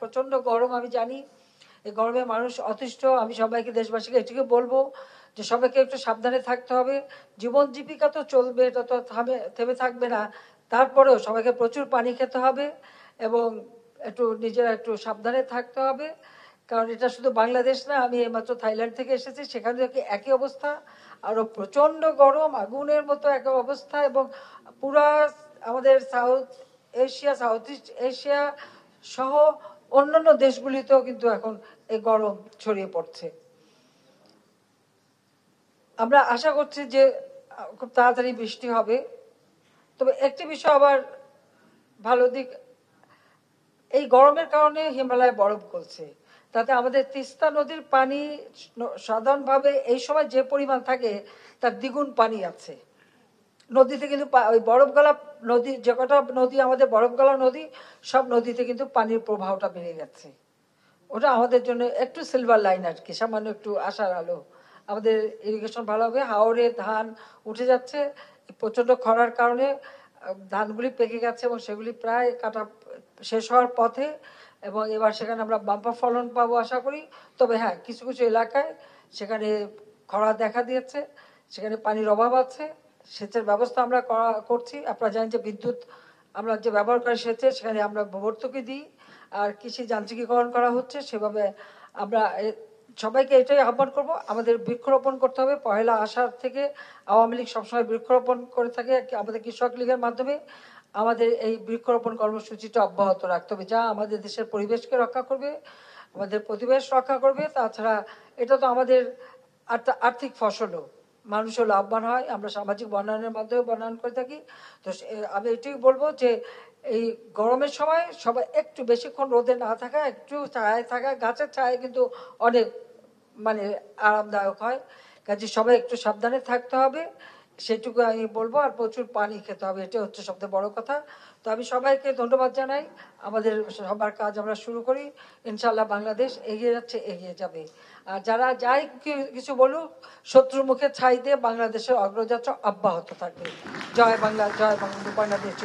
প্রচণ্ড গরম, আমি জানি এই গরমে মানুষ অতিষ্ঠ। আমি সবাইকে, দেশবাসীকে এটুকু বলবো যে সবাইকে একটু সাবধানে থাকতে হবে। জীবন জীবিকা তো চলবে, এটা তো থেমে থাকবে না। তারপরেও সবাইকে প্রচুর পানি খেতে হবে এবং নিজেরা একটু সাবধানে থাকতে হবে। কারণ এটা শুধু বাংলাদেশ না, আমি এইমাত্র থাইল্যান্ড থেকে এসেছি, সেখানে দেখি একই অবস্থা, আরও প্রচণ্ড গরম, আগুনের মতো এক অবস্থা। এবং পুরা আমাদের সাউথ ইস্ট এশিয়া সহ অন্যান্য দেশগুলিতেও কিন্তু এখন এই গরম ছড়িয়ে পড়ছে। আমরা আশা করছি যে খুব তাড়াতাড়ি বৃষ্টি হবে। তবে একটি বিষয় আবার ভালো দিক, এই গরমের কারণে হিমালয়ে বরফ গলছে, তাতে আমাদের তিস্তা নদীর পানি সাধারণভাবে এই সময় যে পরিমাণ থাকে তার দ্বিগুণ পানি আছে নদীতে। কিন্তু ওই বরফ গলা নদী, যে কটা নদী আমাদের বরফ গলা নদী, সব নদীতে কিন্তু পানির প্রবাহটা বেড়ে গেছে। ওটা আমাদের জন্য একটু সিলভার লাইন আর কি, সামান্য একটু আশার আলো। আমাদের ইরিগেশন ভালো হবে। হাওরে ধান উঠে যাচ্ছে, প্রচণ্ড খরার কারণে ধানগুলি পেকে গেছে এবং সেগুলি প্রায় কাটা শেষ হওয়ার পথে, এবং এবার সেখানে আমরা বাম্পার ফলন পাবো আশা করি। তবে হ্যাঁ, কিছু কিছু এলাকায় সেখানে খরা দেখা দিয়েছে, সেখানে পানির অভাব আছে। সেচের ব্যবস্থা আমরা করছি। আপনারা জানেন যে বিদ্যুৎ আমরা যে ব্যবহার করি সেচে, সেখানে আমরা ভর্তুকি দিই, আর কৃষি যান্ত্রিকীকরণ করা হচ্ছে। সেভাবে আমরা সবাইকে এটাই আহ্বান করব, আমাদের বৃক্ষরোপণ করতে হবে। পহেলা আষাঢ় থেকে আওয়ামী লীগ সবসময় বৃক্ষরোপণ করে থাকে, আমাদের কৃষক লীগের মাধ্যমে আমাদের এই বৃক্ষরোপণ কর্মসূচিটা অব্যাহত রাখতে হবে, যা আমাদের দেশের পরিবেশকে রক্ষা করবে, আমাদের পরিবেশ রক্ষা করবে। তাছাড়া এটা তো আমাদের আর্থিক ফসলও, মানুষও লাভবান হয়। আমরা সামাজিক বনায়নের মাধ্যমে বনায়ন করে থাকি। তো আমি এটাই বলবো যে এই গরমের সময় সবাই একটু বেশিক্ষণ রোদে না থাকা, একটু ছায়ায় থাকা, গাছের ছায়ায় কিন্তু অনেক আরামদায়ক হয়। কাজে সবাই একটু সাবধানে থাকতে হবে, সেটুকু আমি বলবো। আর প্রচুর পানি খেতে হবে, এটা হচ্ছে সবচেয়ে বড় কথা। তো আমি সবাইকে ধন্যবাদ জানাই। আমাদের সবার কাজ আমরা শুরু করি, ইনশাল্লাহ বাংলাদেশ এগিয়ে যাচ্ছে, এগিয়ে যাবে। আর যারা যাই কিছু বলুক, শত্রুর মুখে ছাই দিয়ে বাংলাদেশের অগ্রযাত্রা অব্যাহত থাকবে। জয় বাংলা, জয় বাংলাদেশ।